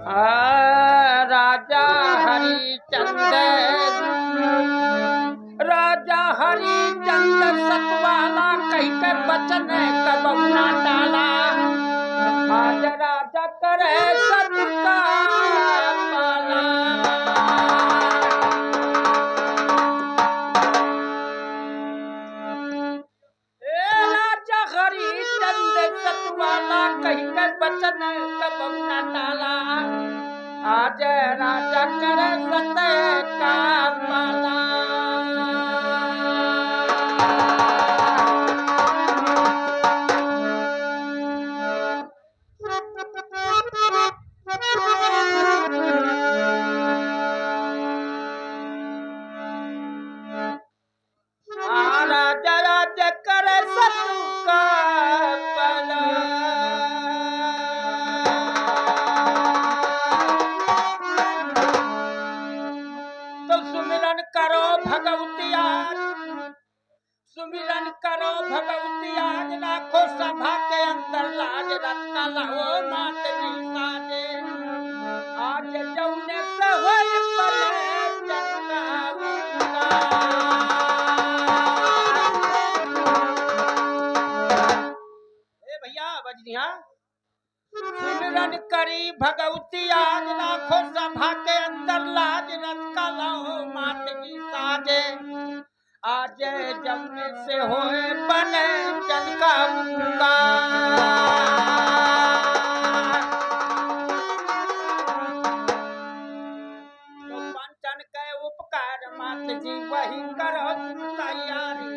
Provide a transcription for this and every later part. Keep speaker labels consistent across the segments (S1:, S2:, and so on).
S1: राजा हरिचंद राजा हरिचंद सतवाला कही के बचन कबहु ना टाला। आज राजा करे सत का पाला। राजा हरिचंद सतवाला कही के बचन कबहु ना टाला। आज राजा करे सत का पाला। राजा राजा करे सत का पाला। तो सुमिरन करो भगवती आज, सुमिरन करो भगवती आज। लाखों सभा के अंदर लाज रत का लाओ मात नहीं साजे। आज जौने से होई पले चंदा भैया बजनिया। सुमिरन करी भगवती आज। लाखों सभा के अंदर लाज रत का लाओ मात की साजे। आज जमने से होए बने जन का तो पंचन के उपकार मात जी वही करो तुम तैयारी।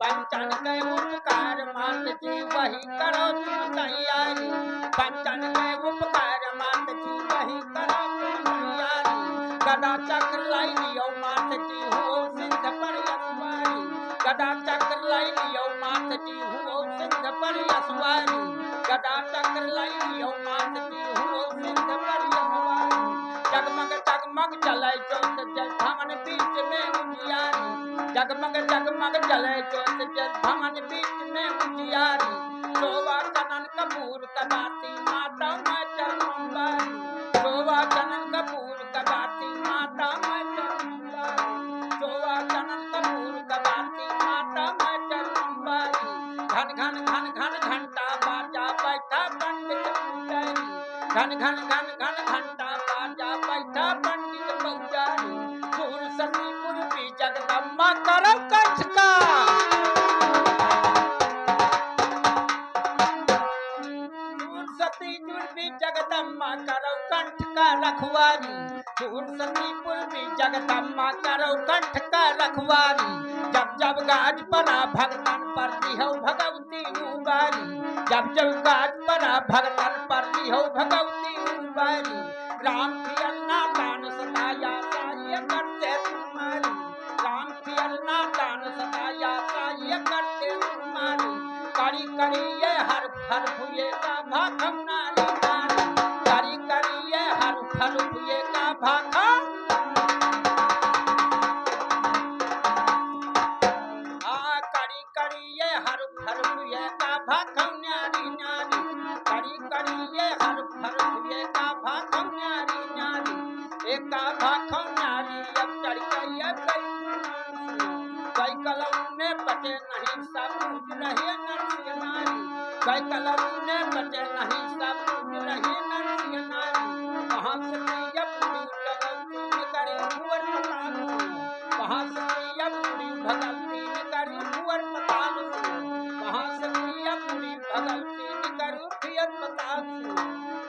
S1: पंचन के उपकार मात जी वही करो तुम तैयारी। पंचन के उपकार मात जी वही करो तुम तैयारी। गदा चक्र लाई लियो मात जी हो सिंध पर यसवारी। गदा चक्र लाई लियो मात जी हो सिंध पर यसवारी। गदा चक्र लाई लियो मात जी हो सिंध पर यसवारी। जगमग जगमग जले ज्योत जल भवन बीच में उजियारी। जगमग जगमग जले ज्योत जल भवन बीच में उजियारी। शोभा चनन कपूर कदाती माता मैं चरणबारी। शोभा चनन कपूर कदाती माता मैं चरणबारी। शोभा चनन कपूर कदाती माता मैं चरणबारी। घन घन घन घन घंटा बाजा बैठा पंडित पुजारी। घन घन घन घन घंटा बाजा बैठा पंडित पुजारी। सूर सती पूर्वी जगदम्बा करो कंठ का। सूर सती पूर्वी जगदम्बा करो कंठ का रखवारी। सूर सती पूर्वी जगदम्बा करो कंठ का रखवारी। जब जब गाज पड़ा भगतन पर दिहो भगवती उबारी। जब जब गाज पड़ा भगतन पर दिहो भगवती उबारी। राम पियर नादान सताया साय करते तुम्हारी। राम पियर नादान सताया साय करते तुम्हारी। करी करी ये हर हर भुए का भाखम नारी नारी। करी करी ये हर हर भुए का भाखम। करी करी ये हर हर भुए का भाखम न्यारी न्यारी। करी करी ये हर हर भुए का भाखम न्यारी न्यारी। एक का भाखम न्यारी अब चढ़ गई कई कलम में बचे नहीं सब कुछ रहे नरसिंह नारी। कई कलम में बचे नहीं सब कुछ रहे नरसिंह नारी। कहाँ से अब पूरी भगवती ने करे भुवर पताल। कहाँ से अब पूरी भगवती ने करे भुवर पताल। कहाँ से अब पूरी भगवती ने करे भुवर पताल।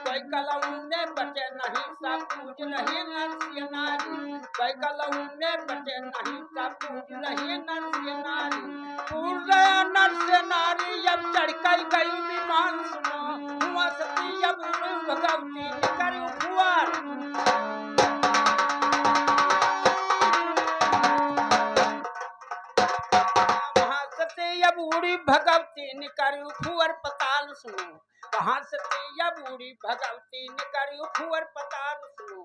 S1: कई कलम में बचे नहीं सब कुछ रहे नरसिंह नारी। कई कलम में बचे नहीं सब कुछ रहे नरसिंह नारी। पूर्ण नरसिंह नारी अब चढ़ गई विमान सुनो। हुआ सती अब भगवती ने करे भुवर। अब उड़ी भगवती ने करू भुवर पताल सुनो। कहाँ से अब उड़ी भगवती ने करू भुवर पताल सुनो।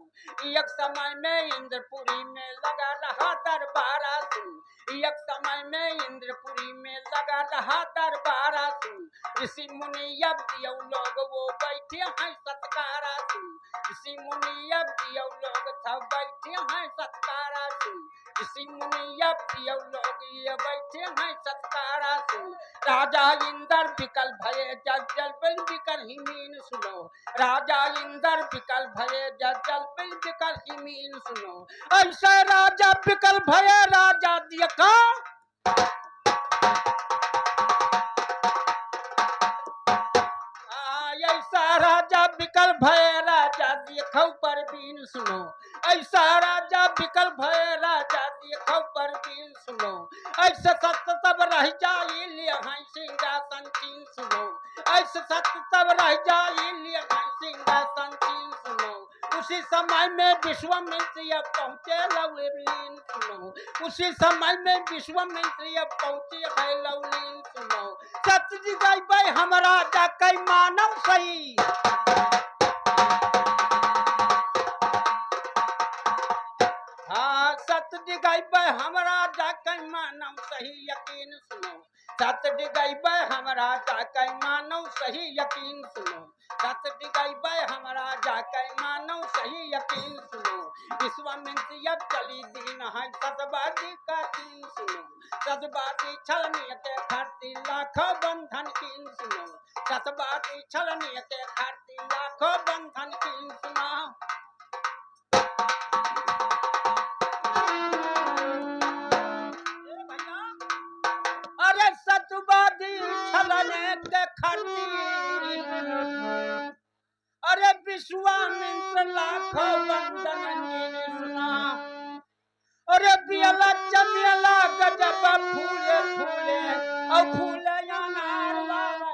S1: एक समय में इंद्रपुरी में लगा रहा दरबारा सुनो। एक समय में इंद्रपुरी में लगा रहा दरबारा सुनो। ऋषि मुनि अब दियो लोग वो बैठे हैं सत्कारा सुनो। ऋषि ऋषि मुनि अब दियो लोग सब बैठे हैं सत्कारा से ऋषि मुनि अब दियो लोग ये बैठे हैं सत्कारा से राजा इंद्र विकल भये जल जल बिल विकल हिमीन सुनो राजा इंद्र विकल भये जल जल बिल विकल हिमीन सुनो ऐसे राजा विकल भये राजा देखा ऐसा राजा विकल भय राजा देखो परवीन सुनो ऐसा राजा विकल भय राजा देखो परवीन सुनो ऐसे सत्य तब रह जाई लिहाई सिंहासन चीन सुनो ऐसे सत्य तब रह जाई लिहाई सिंहासन चीन सुनो उसी समय में विश्वामित्र पहुंचे लवलीन सुनो उसी समय में विश्वामित्र पहुंचे है लवलीन सुनो सत्य जी गई हमारा जाकर मानव सही हाँ सत्य जी गई हमारा जाकर मानव सही यकीन सुनो सत्य जी गई हमारा जाकर मानव सही यकीन सुनो सत्य जी गई हमारा जाकर मानव सही यकीन सुनो विश्वामित्र अब चली दीन है सतबादी का तीन सुनो सतबादी छलनी के खाती लाखों बंधन कीन सुनो सतबादी छलनी के खाती लाखों बंधन कीन सुनो अरे सतबादी छलने के खाती अरे विश्वामित्र लाखों बंधन कीन सुना अरे बियला चमियला गजब फूले फूले और फूले अनार वाला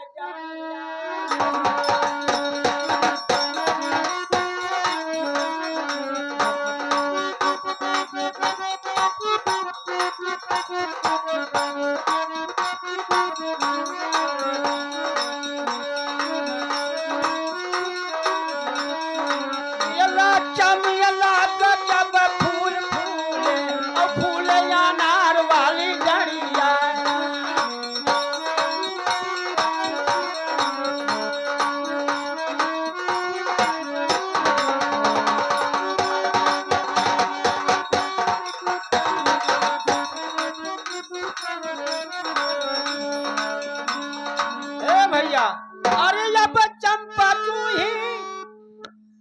S1: अरे अब चंपा चूही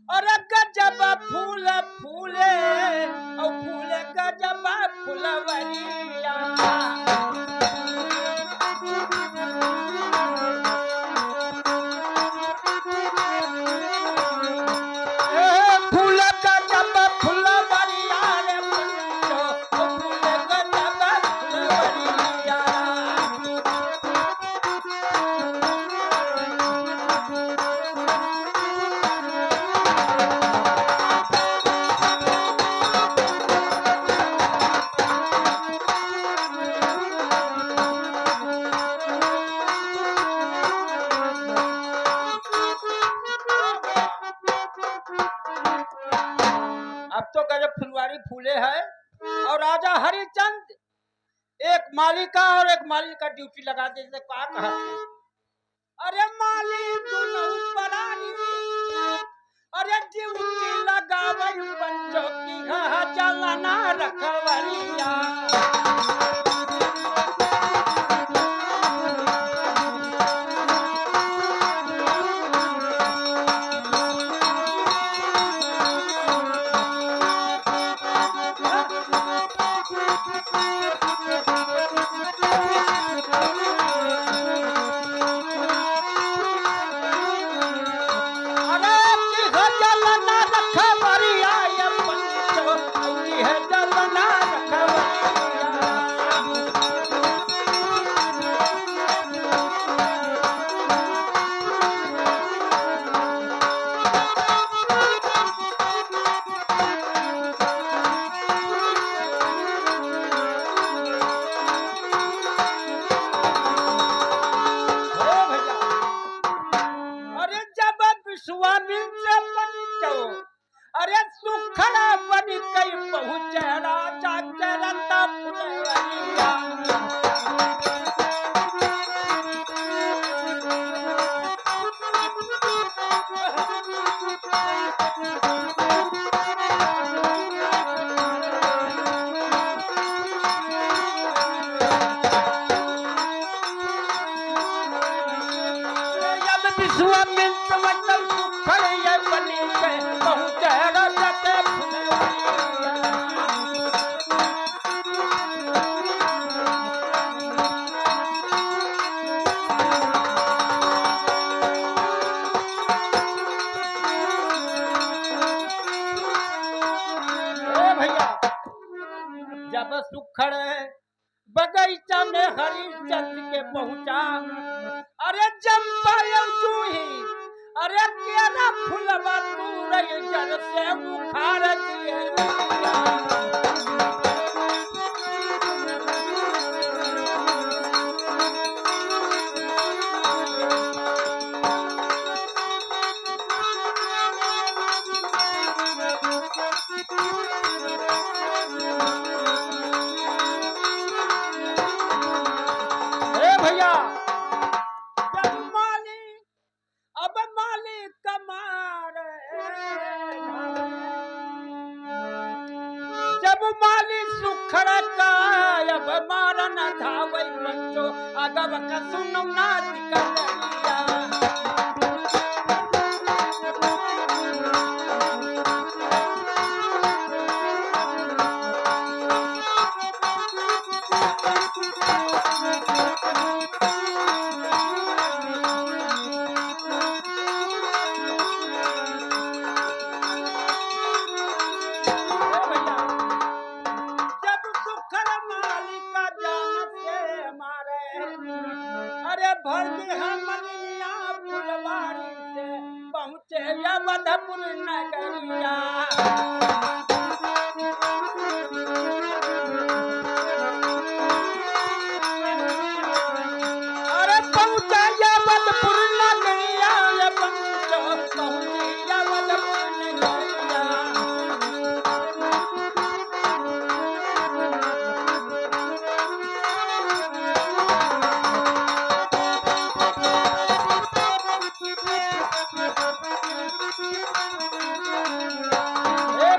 S1: और गजब फूल फूले और फूले गजब फुलवरिया फूल गजब फुलवरिया रे फूल गजब फुलवरिया अब तो गजब फुलवारी फूले है और राजा हरिचंद एक मालिका और एक माली का ड्यूटी लगा दे क्या कहा अरे माली दोनों परानी अरे ड्यूटी लगावे बच्चों की चलना रखवरिया अरे सुखड़ा बन कई पहुँचे राजा करता फुलवरिया जब विश्वामित्र मतलब सुखड़ ये बनी के पहुँचे राजा के फुलवरिया। भैया जब सुखड़ बगीचा में हरिश्चंद्र के पहुंचा, अरे जम्पा चूही, अरे केरा फुलवा तूरई जल से बुखार दिए। भैया जब मालिक कमार, जब मालिक सुखड़ का अब मारन धावई बच्चों अगब का सुनो नाच करिया। अरे भर दी हमनिया फुलवारी से पहुँचे या मधुपुर नगरिया। अरे पहुँचे या मधुपुर नगरिया, या पहुँचे या मधुपुर नगरिया।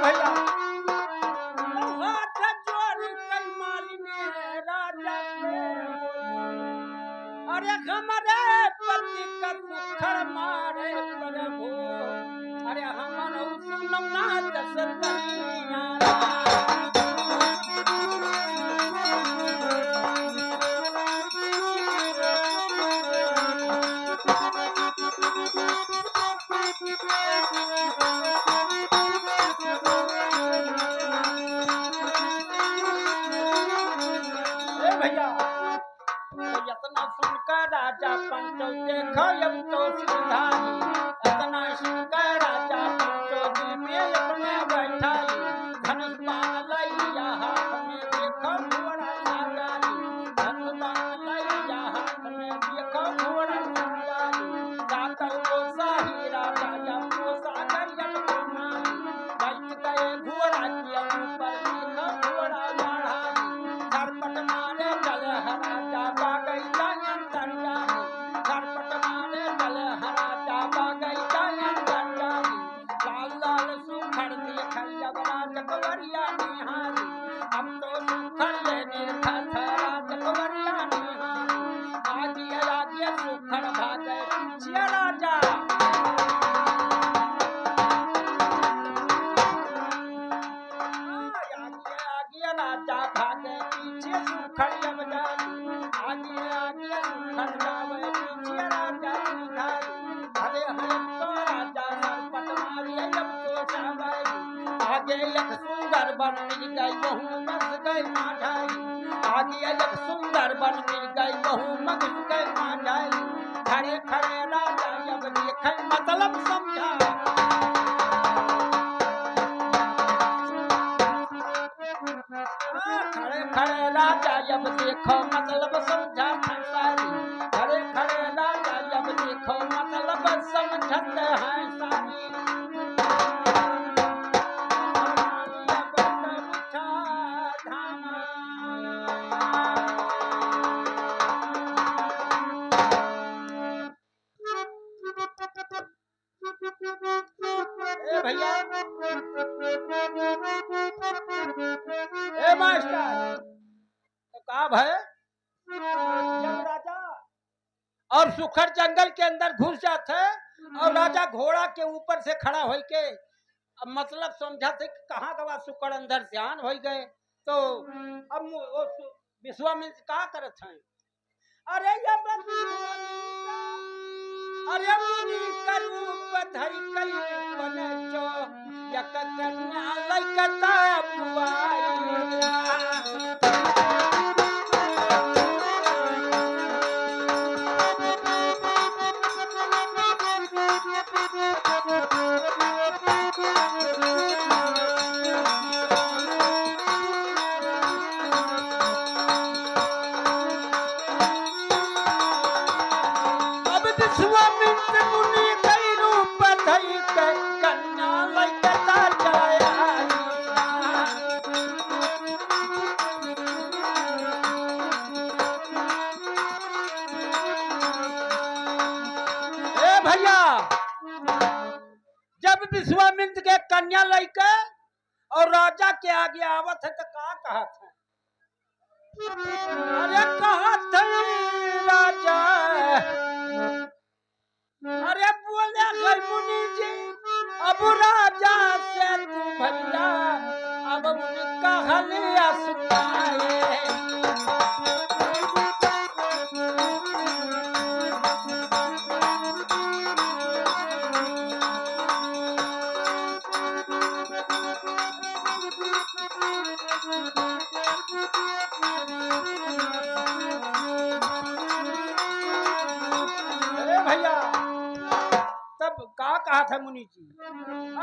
S1: भैया हाथ जोड़ कई मालिनी राजा से, अरे हमारे पति का सुखड़ मारे प्रभु, अरे हमारा सुनम ना दसतनिया। भैया इतना सुनकर राजा पंचो देखो अब तो सुधारी, इतना सुनकर राजा पंचो दिल में अपने बैठाई। धनुष बाण लैया हाथ में देखो घोड़ा सवारी, धनुष बाण लैया हाथ में देखो घोड़ा सवारी। जाता वो शाही राजा जब वो सागर जब मारी, बैठ गए घोड़ा के ऊपर देखो घोड़ा बढ़ाई। सरपट मारे जल राजा बागई जायन दरियाई, सरपट मारे जल राजा बागई जायन दरियाई। लाल लाल सुखड़ देख जब राजकुंवरिया निहारी, अब तो सुखड़ लेने थरथरा जकुंवरिया निहारी। आगे आगे सुखड़ भागे पीछे राजा, आगे राजा भागे पीछे सुखड़ अब जाई। आगे आगे सुखड़ जावे पीछे राजा सिधाई। अरे हम तो राजा सरपट मारी अब तो जावाई। आगे एक सुंदर बन मिल गई बहु मस गई माझाई, आगे एक सुंदर बन मिल गई बहु मस गई माझाई। खड़े खड़े राजा अब देखे मतलब समझा, खड़े खड़े राजा जब देखो मतलब समझा सारी। खड़े खड़े राजा जब देखो मतलब समझत है सारी। ए भैया, ए मास्टर, तो कहा भाई जब राजा और सुखर जंगल के अंदर घुस जाते और राजा घोड़ा के ऊपर से खड़ा हो के अब मतलब समझा थे कि कहाँ गवा सुकर अंदर ध्यान हो गए। तो अब विश्वामित्र का करत हैं, अरे ये अरे मुनि का रूप धरि कई बने चो यक कन्या लइकता बुआई। विश्वामित्र के कन्या लइके और राजा के आगे आवत है तो का कहा था, अरे कहा थे राजा, अरे बोले मुनि जी अब राजा से तू भैया अब उनका हलिया सुनाए। कहा था मुनि जी,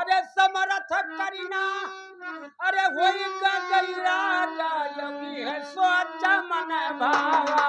S1: अरे समर्थ करीना अरे होई गई राजा योगी है सोचा मन भावा।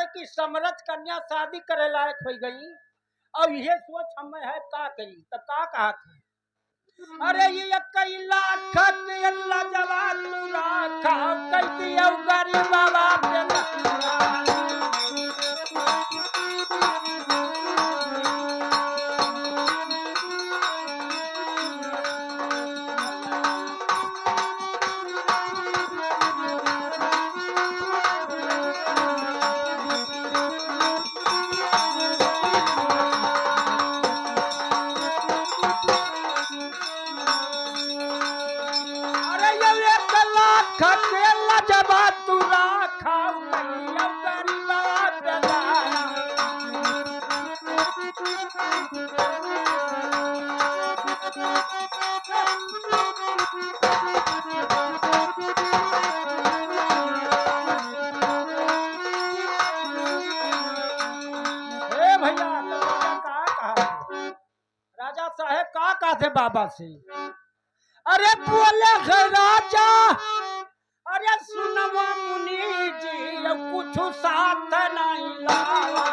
S1: कि समरथ कन्या शादी करे लायक हो गई और यह सोच हमें है का करी, तब का कहा था, अरे ये कई लाख अल्लाह जवान राखा कैसी गरीब बाबा थे बाबा से, अरे बोले राजा अरे सुनवा मुनि जी कुछ साथ नहीं लावा।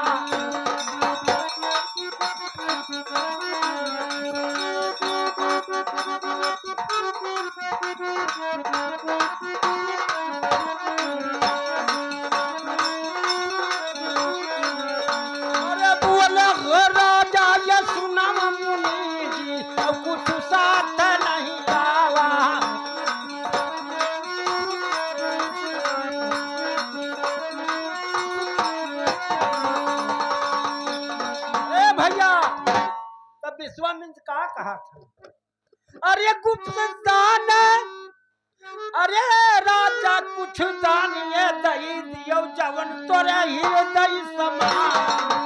S1: अरे बोले राजा ये सुनवा मुनि जी कुछ साथ नहीं लावा। ए भैया तब विश्वामित्र का कहा था, अरे गुप्त दान अरे राजा कुछ दानिए दही दियो जवन तोरे हृदय समान।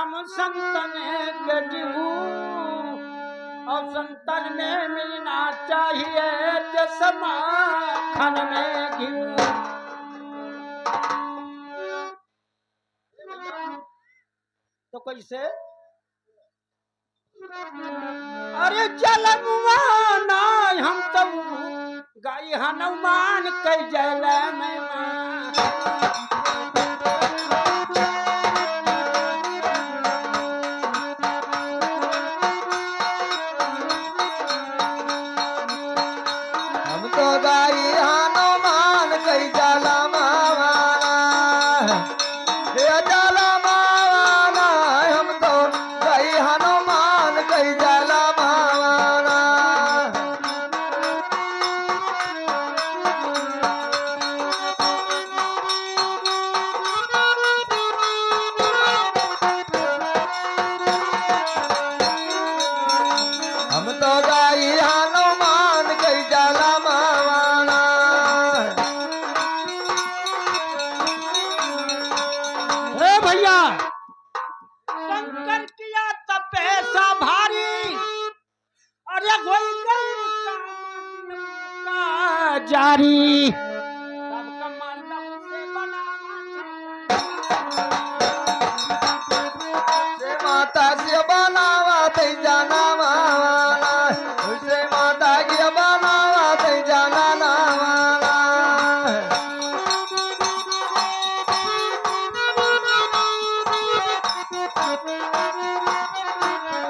S1: हम संतन के जीवू और संतन में मिलना चाहिए जसमा खन में घी। तो कैसे अरे जलमुआना हम तो गाय हनुमान कई जल में
S2: हम तो गाय हनुमान कई जल मावाना जल मावाना हम तो गाय हनुमान कई जल मावाना हम तो गाय हनुमान कई जल मावाना
S1: हे भैया शंकर किया तपैसा भारी अरे होई गई का जारी सबका मंडप से बनावा
S2: से माता से बनावा तै जाना मावाना से माता के बनावा तै जाना नावाना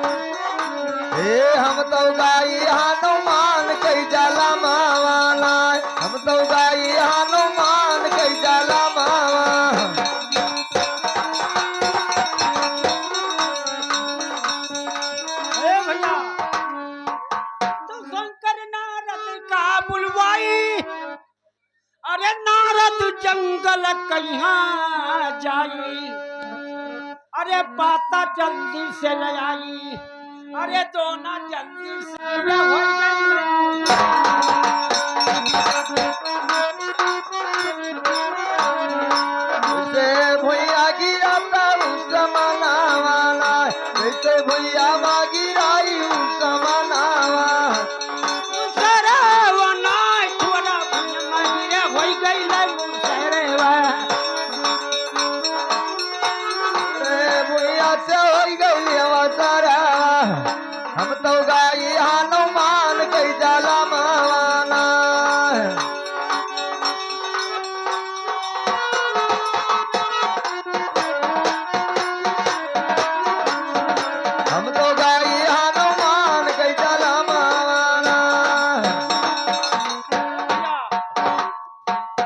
S2: हे हम तो गाई हनुमान कई जाला मावाना हम तो गाई हनुमान कई जाला मावा
S1: हे भैया तो शंकर नारद का बुलवाई अरे नारद जंगल कहाँ जाई अरे पाता जल्दी से ले आई अरे दोना जल्दी से ले हो
S2: से भैया गिरा उस मनावाना जैसे भैया गिराई उस मनावा
S1: सरवना थोड़ा मगिरे हो गई ले सरवा
S2: रे भैया से हो गई अवसरा हम तो गाई हनुमान कई जाला मावाना हम तो गाई हनुमान कई जाला मावाना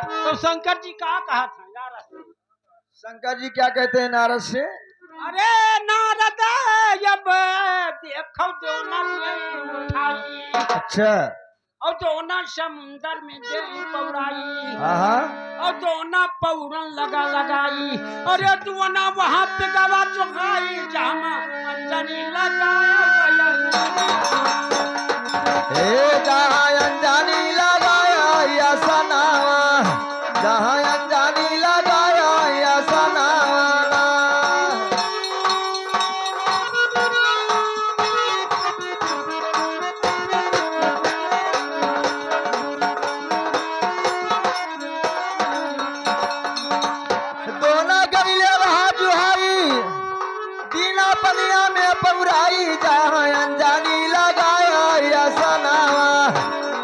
S1: तो शंकर जी का कहा था यार
S2: शंकर जी क्या कहते हैं नारद से
S1: अरे नारद अब देखो दोना उठाई
S2: अच्छा
S1: और दोना समुंदर में दे पौड़ाई
S2: हाँ
S1: और दोना पौड़न लगाई अरे दोना वहां पे गवा चुकाई जहाँ अंजनी लगाया
S2: हे जहाँ अंजानी लगाया या सनावा जहाँ अंजानी लगाया या सनावाना दोना गईले रहा जुहाई दीना पनिया में पौराई जहाँ अंजानी लगाया या सनावा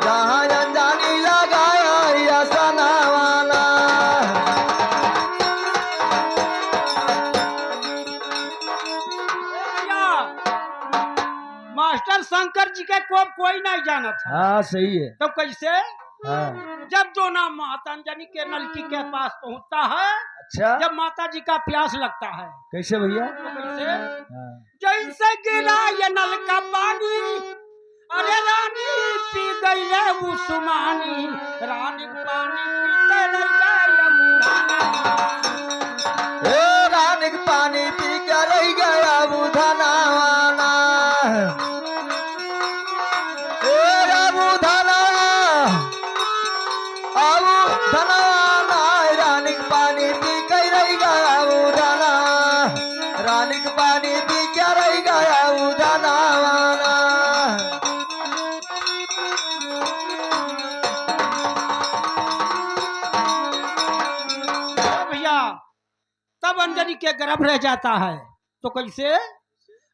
S2: जहाँ अंजानी लगाया या सनावाना
S1: भैया मास्टर शंकर जी के कोई नहीं जाना था
S2: हाँ सही है
S1: तो कैसे
S2: हाँ
S1: जब दोना माता अंजनी के नलकी के पास पहुंचता है
S2: अच्छा
S1: जब माता जी का प्यास लगता है
S2: कैसे भैया
S1: तो कैसे
S2: हाँ
S1: जैसे गिरा ये नल का पानी अरे रानी पी गई है उस्मानी रानी पानी पीते रह गई
S2: ए रानिक पानी पी के रह गया बुधनावाना ए बुधनावा आबू धनवाना रानिक पानी पी के रह गया बुधना रानिक पानी
S1: जब अंजनी के गर्भ रह जाता है तो कैसे?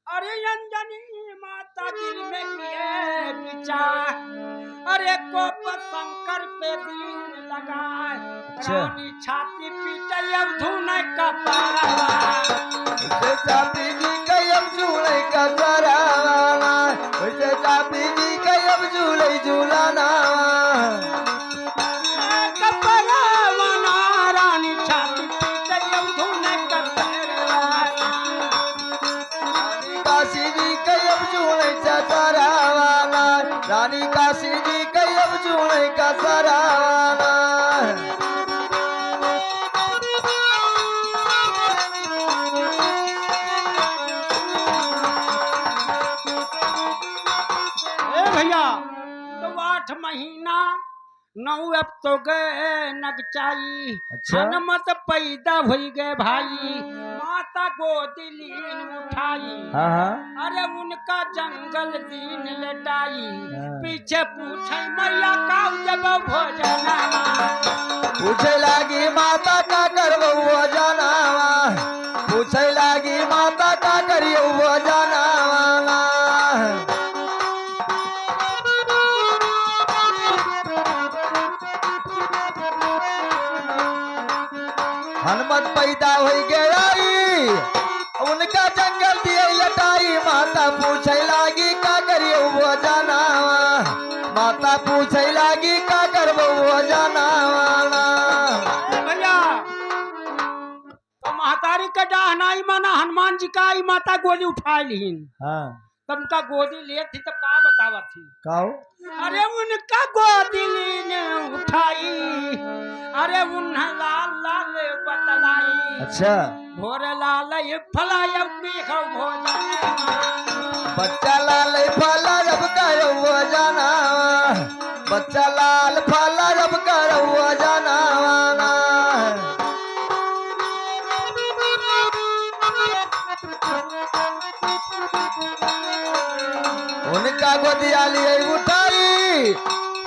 S1: अरे अंजनी माता दिल में किए विचार, अरे कोप शंकर पे दीन लगाए, रानी छाती पीटे अब धुन कपारा,
S2: वैसे चापी जी कयब झूले का सरावाना, वैसे चापी जी कयब झूले झूलाना,
S1: कपारा वना रानी छाती पीटे अब धुन कपारा,
S2: रानी काशी जी कयब झूले का सरावाना, रानी काशी जी कयब झूले का सरावाना।
S1: भैया तो 8 महीना 9 अब तो गए नगचाई,
S2: अच्छा।
S1: हनुमत पैदा हुई गए भाई, माता गोदी लीन उठाई,
S2: हाँ
S1: अरे उनका जंगल दीन लटाई,
S2: हाँ।
S1: पीछे पूछे मैया का जब भोजन,
S2: पूछे लागी माता का करबो जनावा, पूछे लागी माता का करियो जनावा। हनुमत पैदा हो गई, उनका जंगल दिए लटाई, माता पूछे लागी का करियो वो जनावा, माता पूछे लागी का करबो वो जनावा।
S1: भैया तो महतारी का डहनाई माना हनुमान जी का आई माता गोदी उठा लीन,
S2: हाँ
S1: तब उनका गोदी ले थी तो का बतावा थी?
S2: काओ?
S1: अरे उनका गोदी लीने उठाई, अरे उन्हें लाल लाल बतलाई,
S2: अच्छा।
S1: भोर लाल फलाय भोजन,
S2: बच्चा लाल फल रब करो वो जनावा, बच्चा लाल फल रब करो वो जनावा। उनका गोदिया लिए उठाई,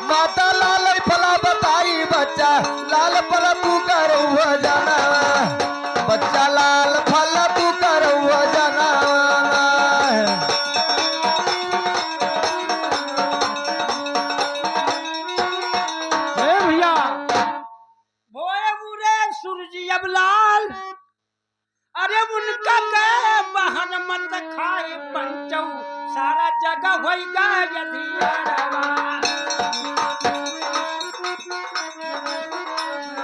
S2: माता लाल फला बताई, बच्चा लाल फल तू करो वो जनावा, बच्चा लाल फल तू करो वो जनावा।
S1: भैया बोए बुरे सूरज अब लाल, अरे उनका गए बहन मत खाए पंचौ, सारा जगह होगा यदि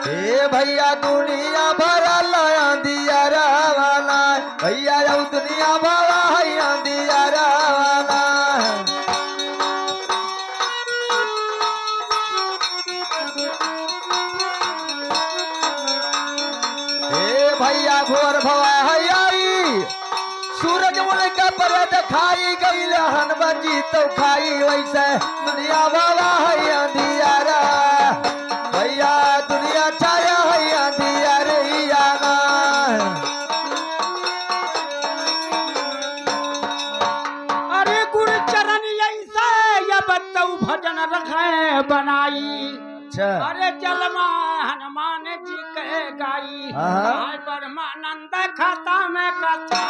S2: ए भैया दुनिया भरा लाया दिया रवाना, भैया यौ दुनिया भरा हैया दिया रवाना। ए भैया घोर भवा हैयाई, सूरज उनका पर दिखाई गई हनुमान जी तो खाई, वैसे दुनिया भरा हैया दिया रा, भैया दुनिया छाया हैया दिया रैयाना।
S1: अरे गुरु चरण ऐसे या बतऊ भजन रखे बनाई,
S2: अच्छा।
S1: अरे जलमा हनुमान जी के गाई,
S2: हाँ।
S1: ब्रह्मानंद खाता में कथा,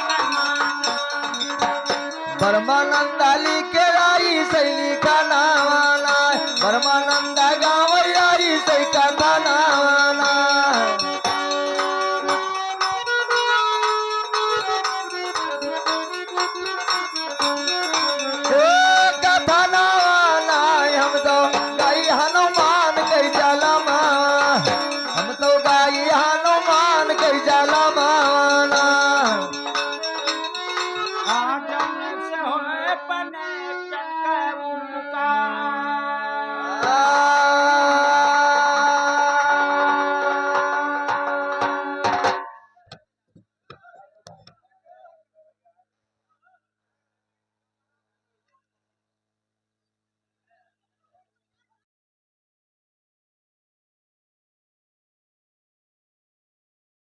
S2: परमानंदाली के आई शैली का नावाना, परमानंद गाँव आई सही का नावाना। कथा नावाना हम तो गई हनुमान कई जलम